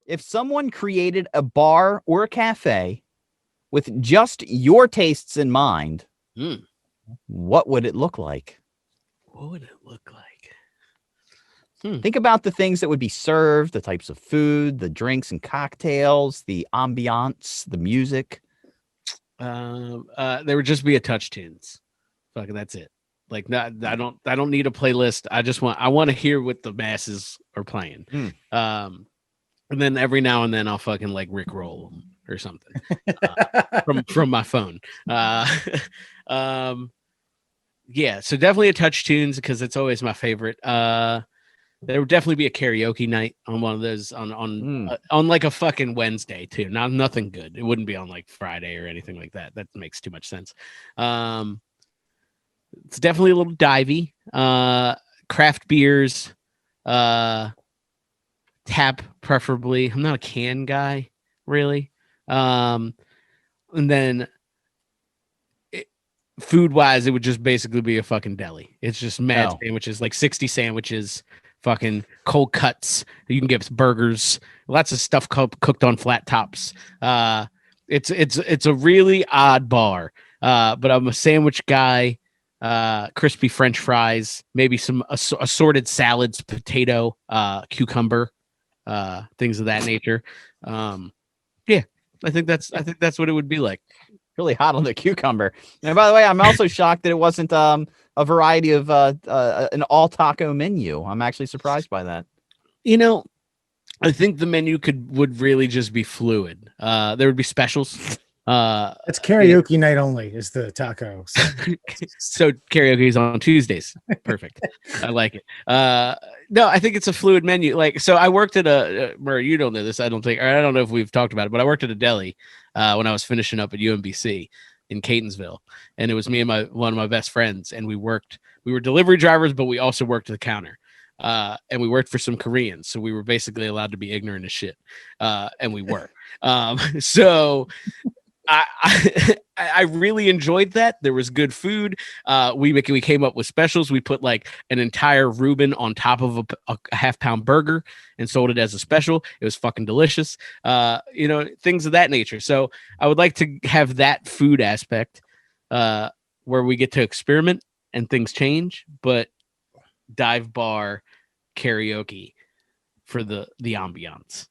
If someone created a bar or a cafe with just your tastes in mind, what would it look like? What would it look like? Think about the things that would be served, the types of food, the drinks and cocktails, the ambiance, the music. There would just be a touch tunes. Fucking that's it. Like not, I don't need a playlist. I want to hear what the masses are playing. And then every now and then I'll fucking like Rickroll or something from my phone. Yeah, so definitely a touch tunes because it's always my favorite. There would definitely be a karaoke night on one of those on like a fucking Wednesday too. Nothing good. It wouldn't be on like Friday or anything like that. That makes too much sense. It's definitely a little divey. Craft beers, tap preferably. I'm not a can guy really. And then food wise, it would just basically be a fucking deli. It's just mad sandwiches, like 60 sandwiches, fucking cold cuts. You can get burgers, lots of stuff cooked on flat tops. It's a really odd bar. But I'm a sandwich guy. Crispy French fries, maybe some assorted salads, potato, cucumber, things of that nature. Yeah, I think that's what it would be like. Really hot on the cucumber. And by the way, I'm also shocked that it wasn't a variety of an all taco menu. I'm actually surprised by that. You know, I think the menu would really just be fluid. There would be specials. It's karaoke night only is the taco. So karaoke is on Tuesdays. Perfect. I like it. No, I think it's a fluid menu. Like, so I worked at Murray, you don't know this, I don't think, or I don't know if we've talked about it, but I worked at a deli when I was finishing up at UMBC in Catonsville, and it was me and one of my best friends, and we were delivery drivers, but we also worked at the counter. And we worked for some Koreans, so we were basically allowed to be ignorant as shit, and we were. So I really enjoyed that. There was good food. We came up with specials. We put like an entire Reuben on top of a half-pound burger and sold it as a special. It was fucking delicious. Things of that nature. So I would like to have that food aspect where we get to experiment and things change, but dive bar karaoke for the ambiance.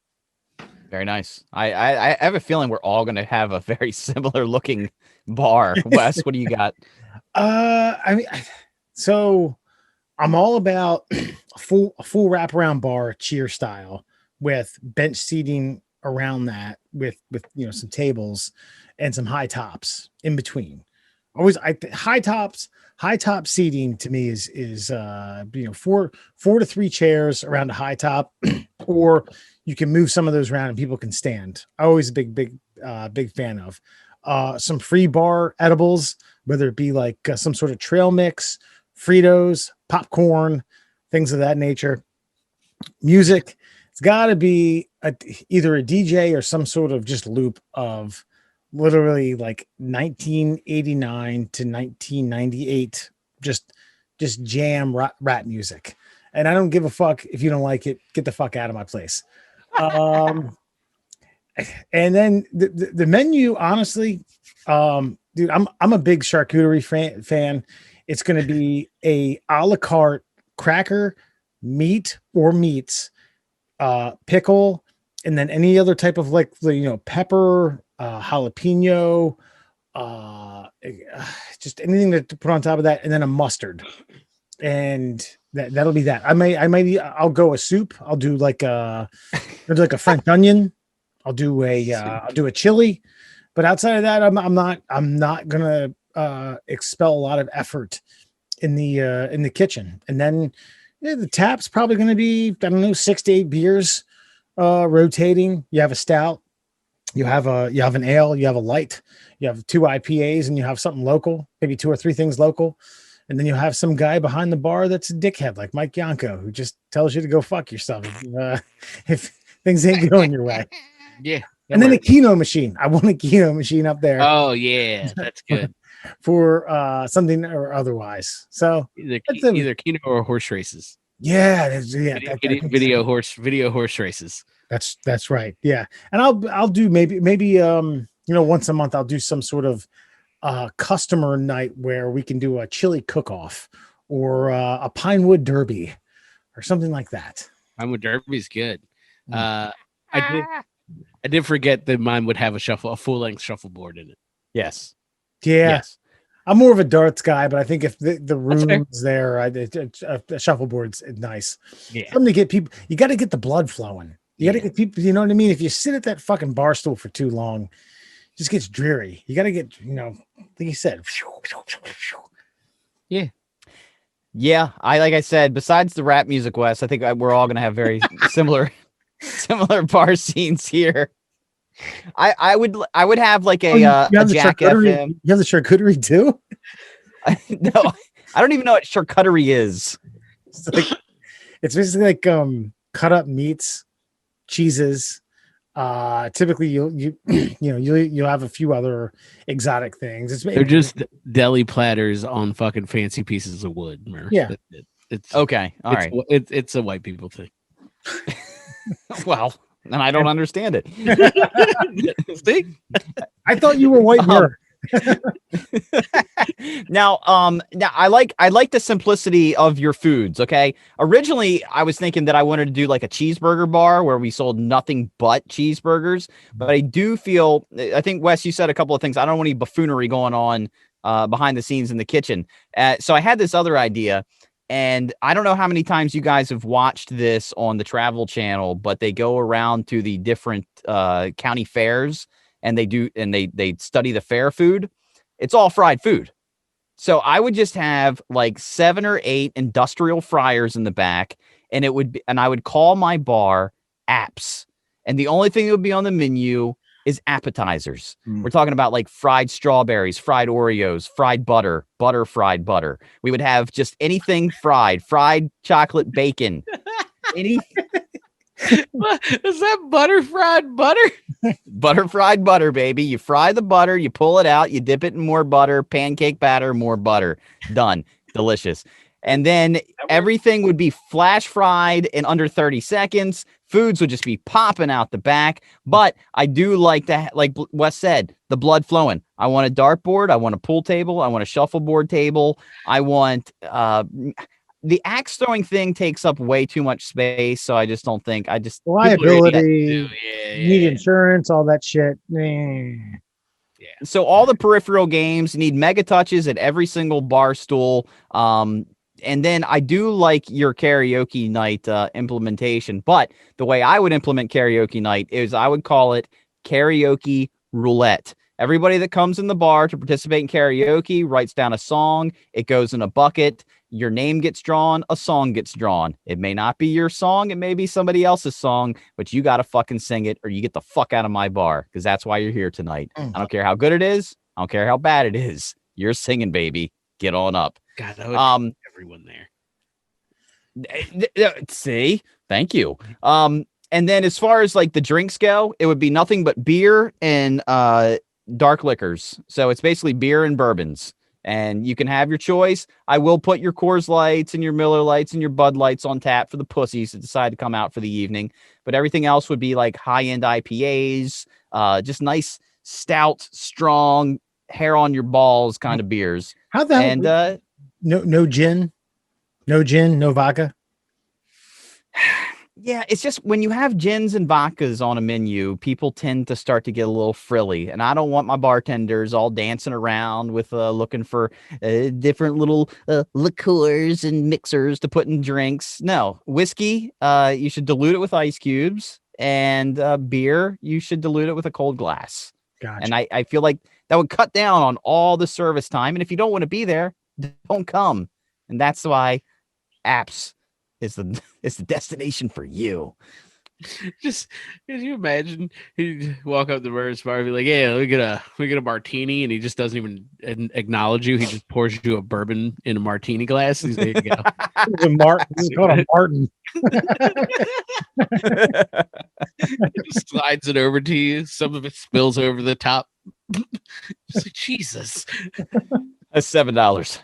Very nice. I have a feeling we're all going to have a very similar looking bar. Wes, what do you got? So I'm all about a full wraparound bar, cheer style, with bench seating around that, with some tables and some high tops in between. Always, high top seating to me is 4 to 3 chairs around a high top, or you can move some of those around and people can stand. Always a big fan of some free bar edibles, whether it be like some sort of trail mix, Fritos, popcorn, things of that nature. Music, it's got to be either a DJ or some sort of just loop of literally like 1989 to 1998, just jam rap music. And I don't give a fuck if you don't like it. Get the fuck out of my place. And then the menu, honestly, dude, I'm a big charcuterie fan. It's going to be a la carte cracker, meat or meats, pickle, and then any other type of pepper, jalapeno, just anything to put on top of that, and then a mustard. And that'll be that. I'll go a soup. I'll do like a French onion. I'll do a chili. But outside of that, I'm not gonna expel a lot of effort in the kitchen. And then the tap's probably gonna be, I don't know, 6 to 8 beers rotating. You have a stout, you have an ale, you have a light, you have 2 IPAs, and you have something local, maybe 2 or 3 things local. And then you'll have some guy behind the bar that's a dickhead like Mike Yanko, who just tells you to go fuck yourself if things ain't going your way. Yeah. And then a Keno machine. I want a Keno machine up there. Oh yeah, that's good. For something or otherwise. So either Keno or horse races. Yeah, Video horse races. That's right. Yeah. And I'll do maybe once a month I'll do some sort of customer night where we can do a chili cook-off or a Pinewood Derby or something like that. Pinewood Derby's good. I did forget that mine would have a full-length shuffleboard in it. Yes. Yeah. Yes. I'm more of a darts guy, but I think if the fair. room's there, a shuffleboard's nice. Yeah. Something to get people. You got to get the blood flowing. You got to get people. You know what I mean? If you sit at that fucking bar stool for too long, it just gets dreary. You got to get, like you said. Yeah. Yeah. Like I said, besides the rap music, Wes, I think we're all gonna have very similar bar scenes here. I would have like a Jack FM. You have the charcuterie too? No, I don't even know what charcuterie is. It's basically like cut up meats, cheeses. Typically you'll have a few other exotic things. They're just deli platters on fucking fancy pieces of wood. Yeah. It's okay. All right. It's a white people thing. Well, and I don't understand it. See? I thought you were white Mer. Now I like the simplicity of your foods. Okay. Originally, I was thinking that I wanted to do like a cheeseburger bar where we sold nothing but cheeseburgers. But I do feel, I think, Wes, you said a couple of things. I don't want any buffoonery going on behind the scenes in the kitchen. So I had this other idea. And I don't know how many times you guys have watched this on the Travel Channel, but they go around to the different county fairs and they study the fair food. It's all fried food. So I would just have like 7 or 8 industrial fryers in the back, and I would call my bar Apps. And the only thing that would be on the menu is appetizers. We're talking about like fried strawberries, fried Oreos, fried butter, fried butter. We would have just anything fried chocolate bacon. Is that butter fried butter? Butter fried butter, baby. You fry the butter, you pull it out, you dip it in more butter, pancake batter, more butter. Done. Delicious. And then everything would be flash fried in under 30 seconds. Foods would just be popping out the back. But I do like that, like Wes said, the blood flowing. I want a dartboard. I want a pool table. I want a shuffleboard table. I want the axe throwing thing takes up way too much space. So I just don't think liability, need insurance, all that shit. Yeah. So all the peripheral games need mega touches at every single bar stool. And then I do like your karaoke night implementation, but the way I would implement karaoke night is I would call it karaoke roulette. Everybody that comes in the bar to participate in karaoke writes down a song. It goes in a bucket. Your name gets drawn. A song gets drawn. It may not be your song. It may be somebody else's song, but you got to fucking sing it or you get the fuck out of my bar because that's why you're here tonight. I don't care how good it is. I don't care how bad it is. You're singing, baby. Get on up. God, that would everyone there. See, thank you. And then as far as like the drinks go, it would be nothing but beer and dark liquors. So it's basically beer and bourbons, and you can have your choice. I will put your Coors Lights and your Miller Lights and your Bud Lights on tap for the pussies that decide to come out for the evening. But everything else would be like high-end IPAs, just nice, stout, strong, hair on your balls kind of beers. How the hell? And no gin, no vodka. Yeah, it's just when you have gins and vodkas on a menu, people tend to start to get a little frilly, and I don't want my bartenders all dancing around with looking for different little liqueurs and mixers to put in drinks. No, whiskey, you should dilute it with ice cubes, and beer, you should dilute it with a cold glass. Gotcha. And I feel like that would cut down on all the service time, and if you don't want to be there, don't come. And that's why Apps is the destination for you. Just can you imagine he'd walk up to Burns Bar and be like, "Yeah, we get a martini," and he just doesn't even acknowledge you. He just pours you a bourbon in a martini glass. He's there you go. This is called a Martin. Just slides it over to you. Some of it spills over the top. Just like, Jesus. That's $7.